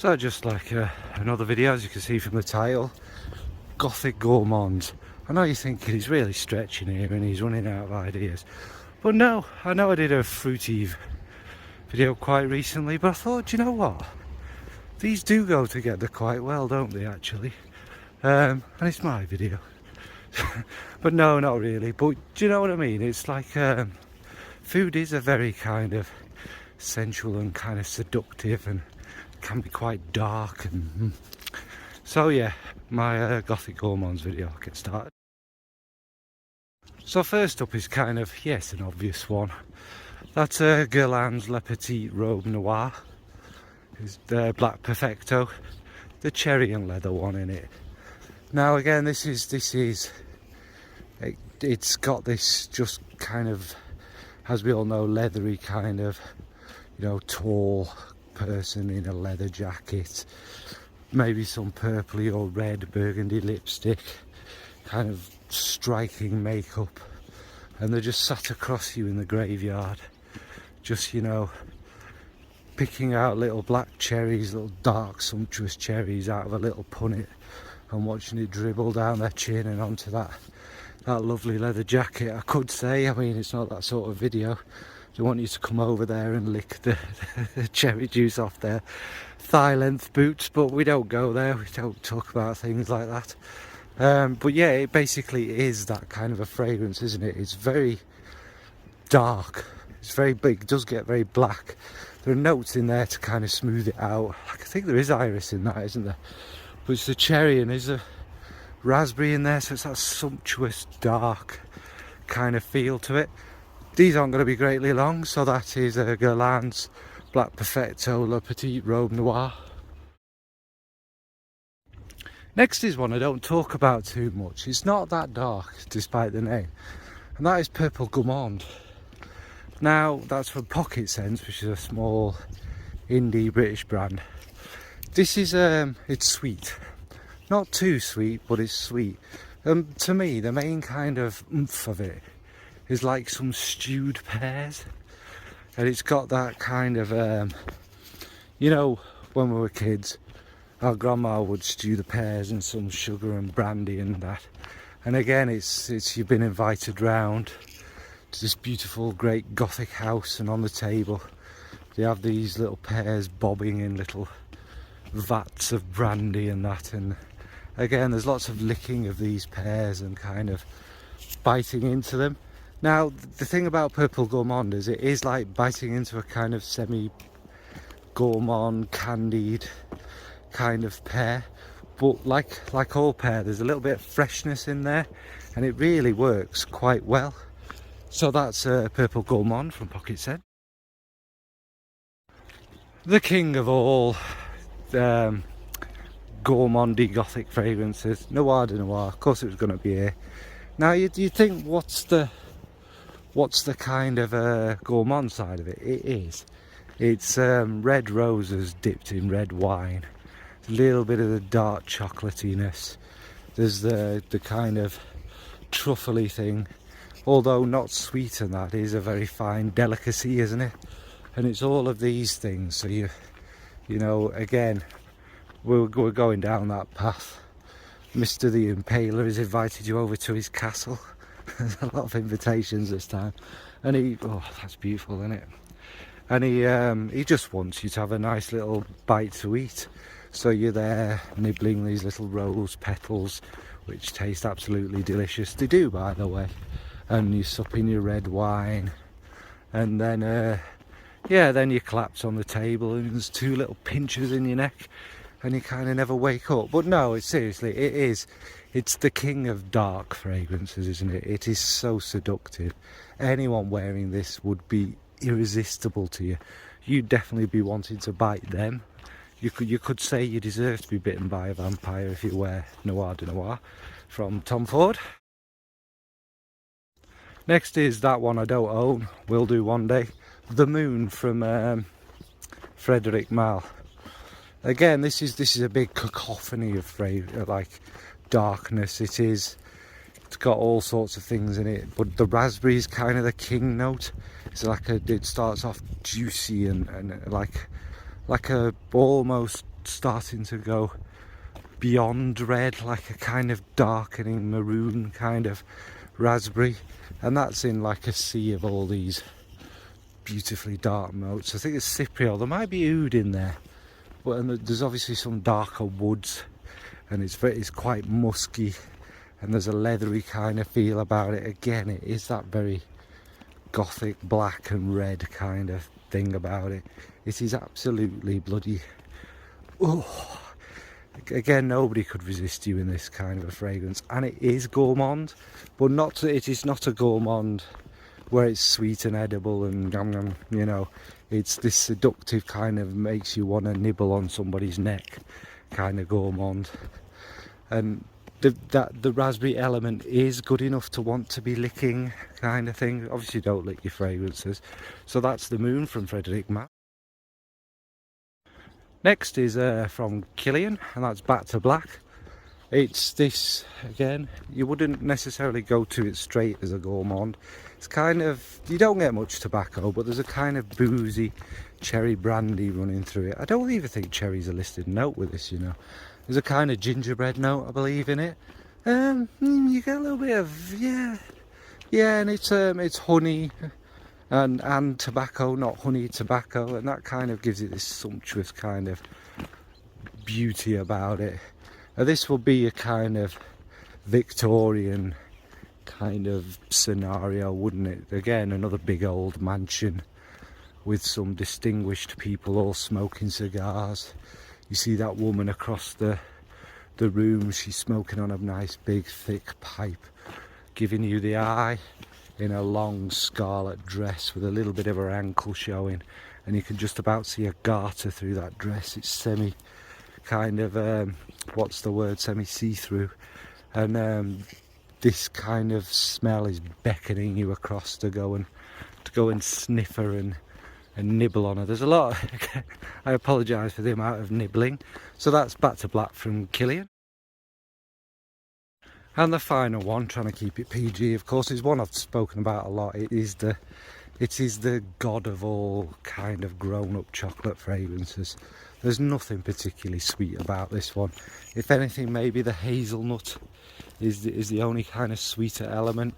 So just like another video, as you can see from the title, Gothic Gourmand. I know you're thinking he's really stretching here and he's running out of ideas, but no, I know I did a fruity video quite recently, but I thought, you know what, these do go together quite well, don't they, actually? And it's my video. But no, not really, but do you know what I mean? It's like food is a very kind of sensual and kind of seductive and can be quite dark, and so yeah, my Gothic Gourmands video. I'll get started. So first up is kind of, yes, an obvious one. That's Gourmand's Le Petit Robe Noir. It's the Black Perfecto, the cherry and leather one in it. Now again, it's got this just kind of, as we all know, leathery kind of, you know, tall person in a leather jacket, maybe some purpley or red burgundy lipstick, kind of striking makeup, and they're just sat across you in the graveyard, just, you know, picking out little black cherries, little dark sumptuous cherries out of a little punnet, and watching it dribble down their chin and onto that lovely leather jacket. I could say, I mean, it's not that sort of video. I want you to come over there and lick the cherry juice off their thigh length boots, but we don't go there, we don't talk about things like that. But yeah, it basically is that kind of a fragrance, isn't it? It's very dark, it's very big, it does get very black. There are notes in there to kind of smooth it out. I think there is iris in that, isn't there? But it's the cherry and there's a raspberry in there, so it's that sumptuous dark kind of feel to it. These aren't going to be greatly long, so that is Gourmand's Black Perfecto Le Petit Robe Noir. Next is one I don't talk about too much. It's not that dark, despite the name, and that is Purple Gourmand. Now, that's from Pocket Sense, which is a small indie British brand. This is, it's sweet. Not too sweet, but it's sweet. To me, the main kind of oomph of it is like some stewed pears, and it's got that kind of you know, when we were kids, our grandma would stew the pears in some sugar and brandy and that, and again, it's you've been invited round to this beautiful great Gothic house, and on the table they have these little pears bobbing in little vats of brandy and that, and again there's lots of licking of these pears and kind of biting into them. Now, the thing about Purple Gourmand is it is like biting into a kind of semi-gourmand, candied kind of pear. But like all pear, there's a little bit of freshness in there, and it really works quite well. So that's Purple Gourmand from Pocket Sense. The king of all gourmandy Gothic fragrances, Noir de Noir. Of course it was going to be here. Now, you think, what's the kind of gourmand side of it? It's red roses dipped in red wine, a little bit of the dark chocolatiness, there's the kind of truffly thing, although not sweet, and that is a very fine delicacy, isn't it? And it's all of these things, so you know, again, we're going down that path. Mr. the Impaler has invited you over to his castle. There's a lot of invitations this time, and oh, that's beautiful, isn't it? And he just wants you to have a nice little bite to eat, so you're there nibbling these little rose petals, which taste absolutely delicious. They do, by the way. And you sup in your red wine, and then yeah, then you collapse on the table and there's two little pinches in your neck, and you kind of never wake up. But no, it's seriously, it's the king of dark fragrances, isn't it? It is so seductive. Anyone wearing this would be irresistible to you. You'd definitely be wanting to bite them. You could say you deserve to be bitten by a vampire if you wear Noir de Noir from Tom Ford. Next is that one I don't own, will do one day, The Moon from Frederic Malle. Again, this is a big cacophony of like darkness. It's got all sorts of things in it, but the raspberry is kind of the king note. It's like it starts off juicy and like a almost starting to go beyond red, like a kind of darkening maroon kind of raspberry, and that's in like a sea of all these beautifully dark notes. I think it's cypriol, there might be oud in there, but there's obviously some darker woods, and it's quite musky, and there's a leathery kind of feel about it. Again, it is that very Gothic black and red kind of thing about it. It is absolutely bloody, oh, again, nobody could resist you in this kind of a fragrance. And it is gourmand, but it is not a gourmand where it's sweet and edible and yum yum, you know. It's this seductive kind of makes you want to nibble on somebody's neck kind of gourmand. And the raspberry element is good enough to want to be licking kind of thing. Obviously don't lick your fragrances. So that's the Moon from Frederic Malle. Next is from Killian, and that's Back to Black. It's this, again, you wouldn't necessarily go to it straight as a gourmand. It's kind of, you don't get much tobacco, but there's a kind of boozy cherry brandy running through it. I don't even think cherry's a listed note with this, you know. There's a kind of gingerbread note, I believe, in it. You get a little bit of, yeah, and it's honey and tobacco, not honey, tobacco, and that kind of gives it this sumptuous kind of beauty about it. Now, this will be a kind of Victorian kind of scenario, wouldn't it? Again, another big old mansion with some distinguished people all smoking cigars. You see that woman across the room, she's smoking on a nice big thick pipe, giving you the eye in a long scarlet dress with a little bit of her ankle showing, and you can just about see a garter through that dress. It's semi kind of what's the word, semi see-through, and this kind of smell is beckoning you across to go and sniff her and nibble on her. There's a lot I apologise for the amount of nibbling. So that's Back to Black from Killian. And the final one, trying to keep it PG, of course, is one I've spoken about a lot. It is the god of all kind of grown-up chocolate fragrances. There's nothing particularly sweet about this one. If anything, maybe the hazelnut is the only kind of sweeter element,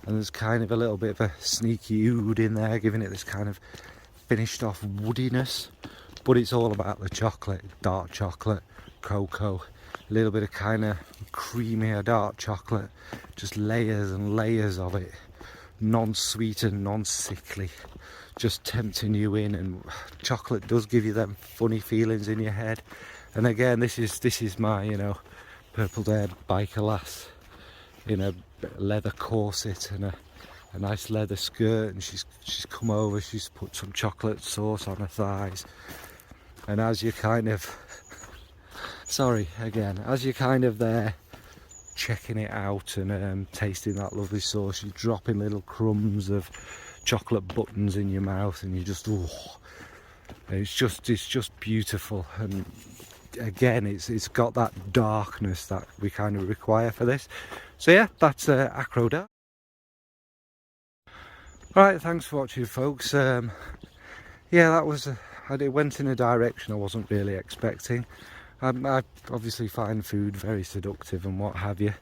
and there's kind of a little bit of a sneaky oud in there, giving it this kind of finished off woodiness. But it's all about the chocolate, dark chocolate, cocoa, a little bit of kind of creamier dark chocolate, just layers and layers of it, non-sweet and non-sickly, just tempting you in. And chocolate does give you them funny feelings in your head. And again, this is my, you know, purple-haired biker lass in a leather corset and a nice leather skirt, and she's come over, she's put some chocolate sauce on her thighs, and as you kind of as you're kind of there checking it out and tasting that lovely sauce, you're dropping little crumbs of chocolate buttons in your mouth, and you just, oh, it's just beautiful. And again, it's got that darkness that we kind of require for this. So yeah, that's Acro Dark. Right, thanks for watching, folks. Yeah, that was it went in a direction I wasn't really expecting. I obviously find food very seductive and what have you,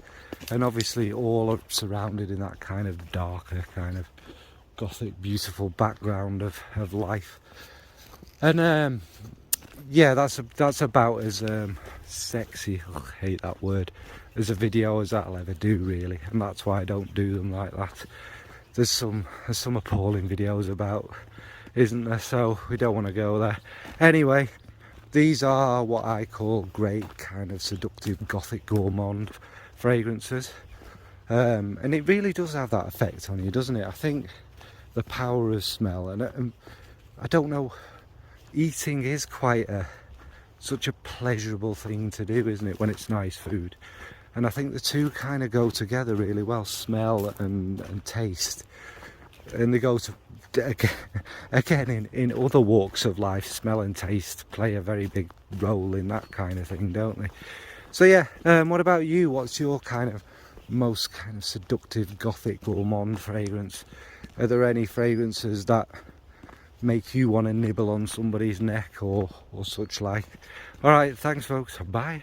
and obviously all are surrounded in that kind of darker, kind of Gothic, beautiful background of life. And yeah, that's about as sexy, I hate that word, as a video as that'll ever do, really, and that's why I don't do them like that. There's some appalling videos about, isn't there? So we don't want to go there. Anyway, these are what I call great kind of seductive Gothic gourmand fragrances, and it really does have that effect on you, doesn't it? I think the power of smell, and I don't know, eating is quite such a pleasurable thing to do, isn't it, when it's nice food? And I think the two kind of go together really well, smell and taste. And they go to, again, in other walks of life, smell and taste play a very big role in that kind of thing, don't they? So yeah, what about you? What's your kind of most kind of seductive Gothic gourmand fragrance? Are there any fragrances that make you want to nibble on somebody's neck or such like. Alright, thanks folks, bye.